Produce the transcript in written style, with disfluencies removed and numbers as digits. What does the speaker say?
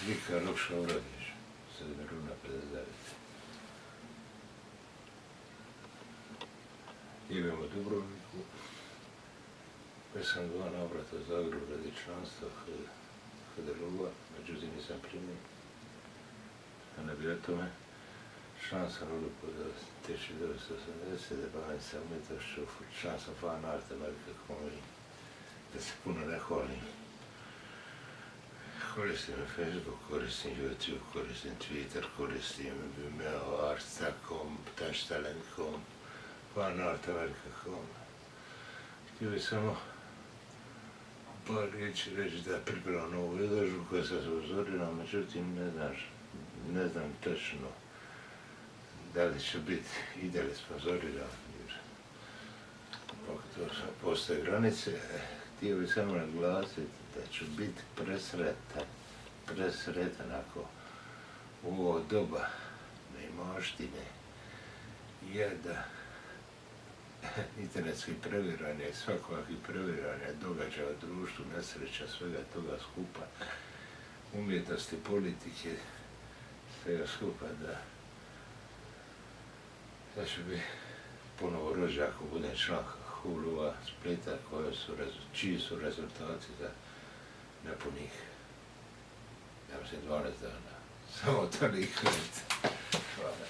Slika Lukša Uradić, 7. rujna 59. Živim u Dubrovniku. Već sam 2 navrata u Zagrebu radi članstva HDRU-a, međutim nisam primjen. A ne bi o tome. Član sam odluku do 1980. Bavim se umjetnošću, član sam fan art Amerike Komiji. Da se puno ne hvalim. Koristim Facebook, koristim YouTube, koristim Twitter, koristim Vimeo, Arts.com, Touchtalent.com, fan art Amerike.com. Htio bih samo par riječi reći da pripremam novu izložbu koja sam se uzorio, međutim ne znam točno da li će biti i da li sponzoriran, jer postoje granice. Htio bih samo naglasiti da ću biti presretan ako u ovo doba neimaštine, jada, internetskih previranja i svakakvih previranja, događaja u društvu, nesreća, svega toga skupa, umjetnosti, politike, svega skupa, da ću biti ponovo rođak ako budem član HUL-a Splita, čiji su rezultati za nepunih, ja mislim, 12 dana. Samo toliko. Hvala.